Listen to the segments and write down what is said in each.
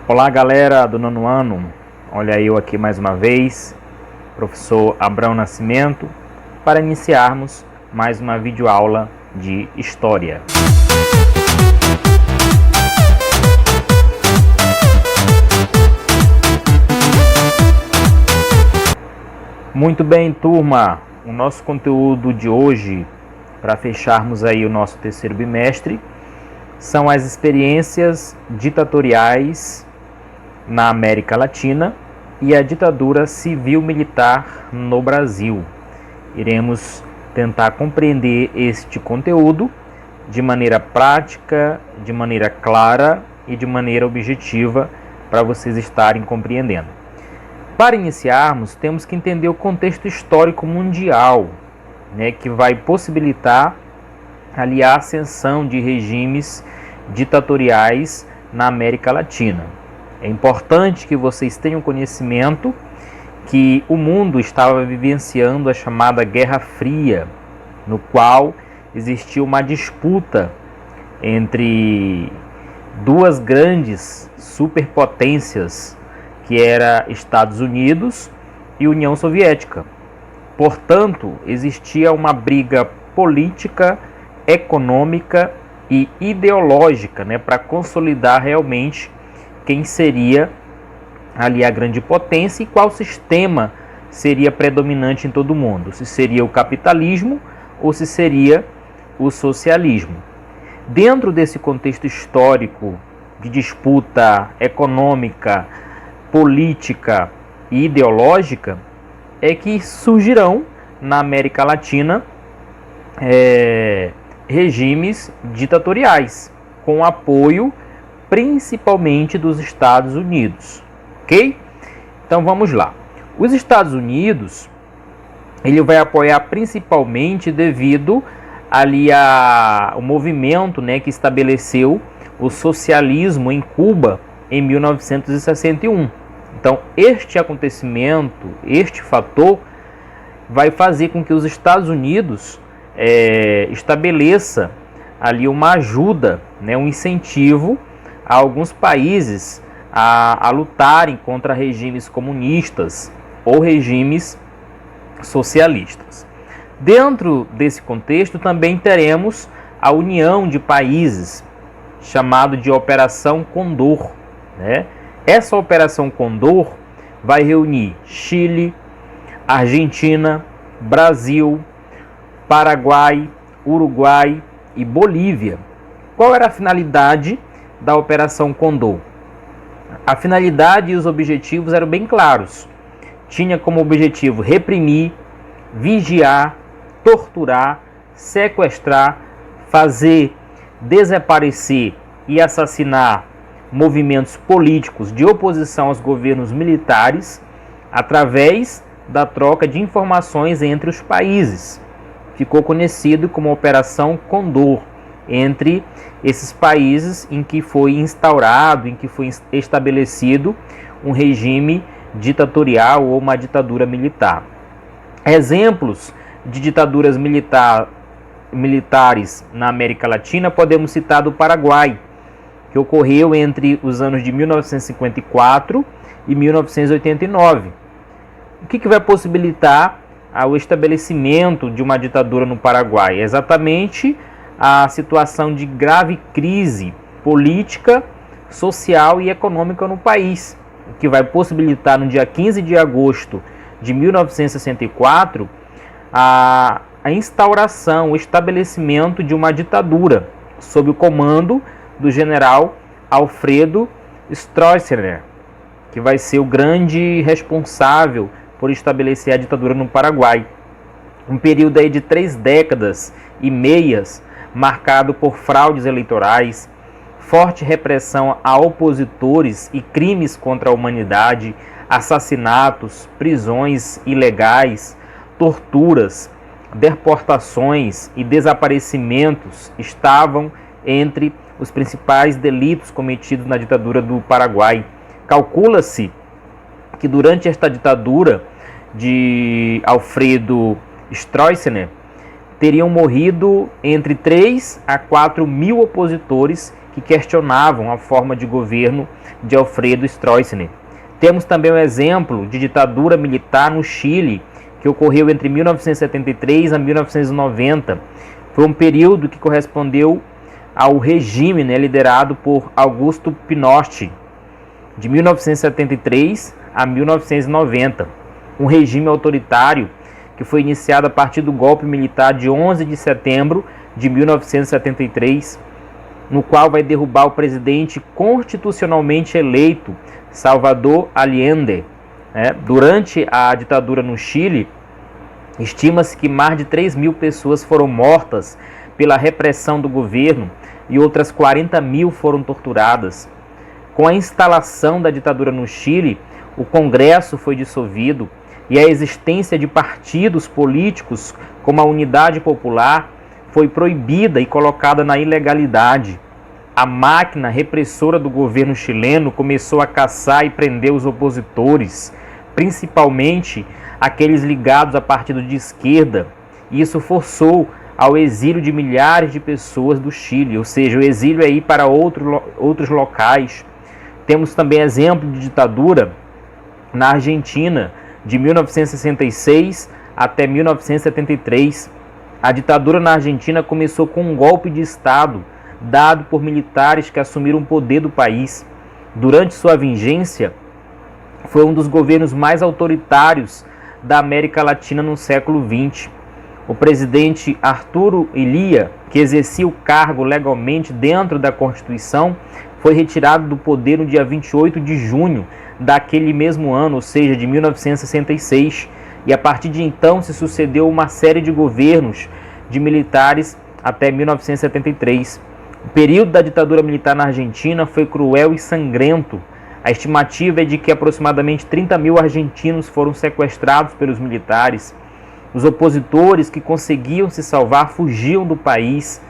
Olá galera do nono ano, olha eu aqui mais uma vez, professor Abrão Nascimento, para iniciarmos mais uma videoaula de História. Muito bem, turma, o nosso conteúdo de hoje, para fecharmos aí o nosso terceiro bimestre, são as experiências ditatoriais na América Latina e a ditadura civil-militar no Brasil. Iremos tentar compreender este conteúdo de maneira prática, de maneira clara e de maneira objetiva para vocês estarem compreendendo. Para iniciarmos, temos que entender o contexto histórico mundial, que vai possibilitar ali a ascensão de regimes ditatoriais na América Latina. É importante que vocês tenham conhecimento que o mundo estava vivenciando a chamada Guerra Fria, no qual existia uma disputa entre duas grandes superpotências, que era Estados Unidos e União Soviética. Portanto, existia uma briga política, econômica e ideológica, para consolidar realmente quem seria ali a grande potência e qual sistema seria predominante em todo o mundo, se seria o capitalismo ou se seria o socialismo. Dentro desse contexto histórico de disputa econômica, política e ideológica, é que surgirão na América Latina regimes ditatoriais, com apoio principalmente dos Estados Unidos, ok? Então vamos lá. Os Estados Unidos, ele vai apoiar principalmente devido ali ao movimento, que estabeleceu o socialismo em Cuba em 1961. Então este acontecimento, este fator, vai fazer com que os Estados Unidos estabeleça ali uma ajuda, um incentivo a alguns países a lutarem contra regimes comunistas ou regimes socialistas. Dentro desse contexto também teremos a união de países, chamado de Operação Condor. Essa Operação Condor vai reunir Chile, Argentina, Brasil, Paraguai, Uruguai e Bolívia. Qual era a finalidade da Operação Condor? A finalidade e os objetivos eram bem claros. Tinha como objetivo reprimir, vigiar, torturar, sequestrar, fazer desaparecer e assassinar movimentos políticos de oposição aos governos militares através da troca de informações entre os países. Ficou conhecido como Operação Condor entre esses países em que foi instaurado, em que foi estabelecido um regime ditatorial ou uma ditadura militar. Exemplos de ditaduras militares na América Latina podemos citar do Paraguai, que ocorreu entre os anos de 1954 e 1989. O que vai possibilitar o estabelecimento de uma ditadura no Paraguai? Exatamente a situação de grave crise política, social e econômica no país, o que vai possibilitar no dia 15 de agosto de 1964 a instauração, o estabelecimento de uma ditadura sob o comando do general Alfredo Stroessner, que vai ser o grande responsável por estabelecer a ditadura no Paraguai. Um período aí de 3 décadas e meias, marcado por fraudes eleitorais, forte repressão a opositores e crimes contra a humanidade, assassinatos, prisões ilegais, torturas, deportações e desaparecimentos estavam entre os principais delitos cometidos na ditadura do Paraguai. Calcula-se que durante esta ditadura de Alfredo Stroessner teriam morrido entre 3 a 4 mil opositores que questionavam a forma de governo de Alfredo Stroessner. Temos também o exemplo de ditadura militar no Chile, que ocorreu entre 1973 a 1990. Foi um período que correspondeu ao regime, liderado por Augusto Pinochet, de 1973 a 1990. Um regime autoritário que foi iniciado a partir do golpe militar de 11 de setembro de 1973, no qual vai derrubar o presidente constitucionalmente eleito, Salvador Allende. Durante a ditadura no Chile, estima-se que mais de 3.000 pessoas foram mortas pela repressão do governo e outras 40.000 foram torturadas. Com a instalação da ditadura no Chile, o Congresso foi dissolvido e a existência de partidos políticos como a Unidade Popular foi proibida e colocada na ilegalidade. A máquina repressora do governo chileno começou a caçar e prender os opositores, principalmente aqueles ligados a partidos de esquerda, e isso forçou ao exílio de milhares de pessoas do Chile, ou seja, o exílio é ir para outros locais. Temos também exemplo de ditadura na Argentina, de 1966 até 1973. A ditadura na Argentina começou com um golpe de Estado dado por militares que assumiram o poder do país. Durante sua vigência, foi um dos governos mais autoritários da América Latina no século XX. O presidente Arturo Illia, que exercia o cargo legalmente dentro da Constituição, foi retirado do poder no dia 28 de junho daquele mesmo ano, ou seja, de 1966, e a partir de então se sucedeu uma série de governos de militares até 1973. O período da ditadura militar na Argentina foi cruel e sangrento. A estimativa é de que aproximadamente 30.000 argentinos foram sequestrados pelos militares. Os opositores que conseguiam se salvar fugiam do país,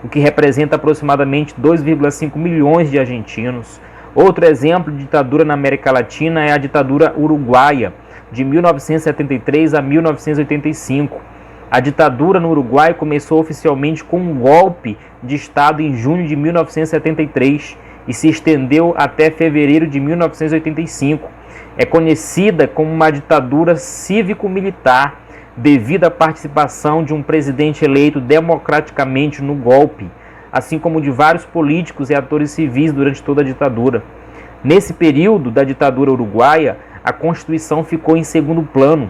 o que representa aproximadamente 2,5 milhões de argentinos. Outro exemplo de ditadura na América Latina é a ditadura uruguaia, de 1973 a 1985. A ditadura no Uruguai começou oficialmente com um golpe de Estado em junho de 1973 e se estendeu até fevereiro de 1985. É conhecida como uma ditadura cívico-militar devido à participação de um presidente eleito democraticamente no golpe, assim como de vários políticos e atores civis durante toda a ditadura. Nesse período da ditadura uruguaia, a Constituição ficou em segundo plano.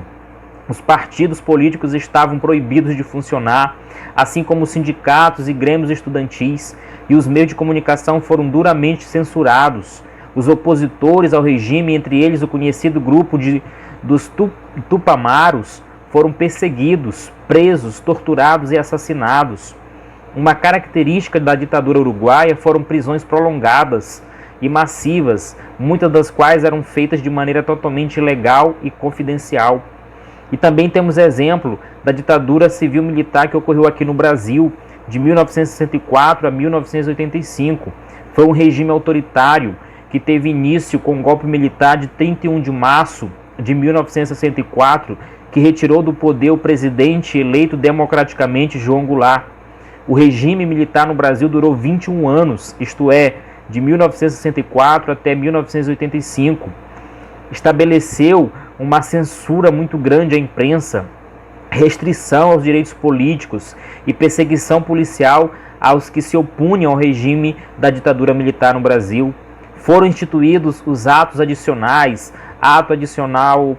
Os partidos políticos estavam proibidos de funcionar, assim como os sindicatos e grêmios estudantis, e os meios de comunicação foram duramente censurados. Os opositores ao regime, entre eles o conhecido grupo dos Tupamaros, foram perseguidos, presos, torturados e assassinados. Uma característica da ditadura uruguaia foram prisões prolongadas e massivas, muitas das quais eram feitas de maneira totalmente ilegal e confidencial. E também temos exemplo da ditadura civil-militar que ocorreu aqui no Brasil, de 1964 a 1985. Foi um regime autoritário que teve início com o golpe militar de 31 de março de 1964, que retirou do poder o presidente eleito democraticamente João Goulart. O regime militar no Brasil durou 21 anos, isto é, de 1964 até 1985. Estabeleceu uma censura muito grande à imprensa, restrição aos direitos políticos e perseguição policial aos que se opunham ao regime da ditadura militar no Brasil. Foram instituídos os atos adicionais, ato adicional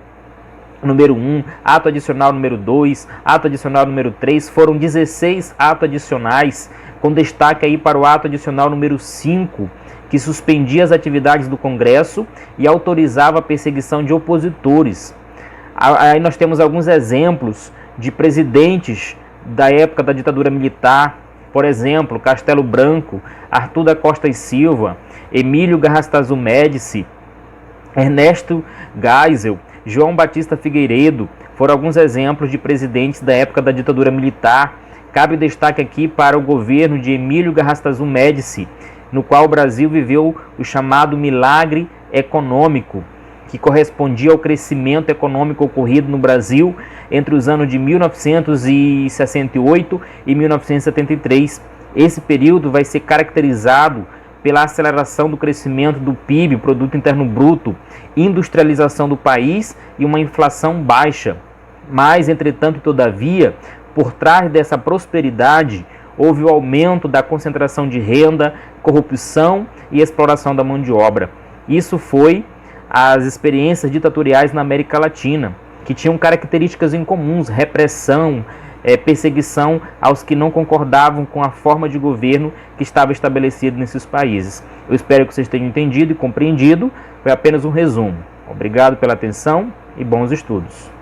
número 1, ato adicional número 2, ato adicional número 3, foram 16 atos adicionais, com destaque aí para o ato adicional número 5, que suspendia as atividades do Congresso e autorizava a perseguição de opositores. Aí nós temos alguns exemplos de presidentes da época da ditadura militar, por exemplo, Castelo Branco, Arthur da Costa e Silva, Emílio Garrastazu Médici, Ernesto Geisel, João Batista Figueiredo, foram alguns exemplos de presidentes da época da ditadura militar. Cabe destaque aqui para o governo de Emílio Garrastazu Médici, no qual o Brasil viveu o chamado milagre econômico, que correspondia ao crescimento econômico ocorrido no Brasil entre os anos de 1968 e 1973. Esse período vai ser caracterizado pela aceleração do crescimento do PIB, Produto Interno Bruto, industrialização do país e uma inflação baixa. Mas, entretanto e todavia, por trás dessa prosperidade, houve o aumento da concentração de renda, corrupção e exploração da mão de obra. Isso foi as experiências ditatoriais na América Latina, que tinham características em comuns: repressão, perseguição aos que não concordavam com a forma de governo que estava estabelecida nesses países. Eu espero que vocês tenham entendido e compreendido. Foi apenas um resumo. Obrigado pela atenção e bons estudos.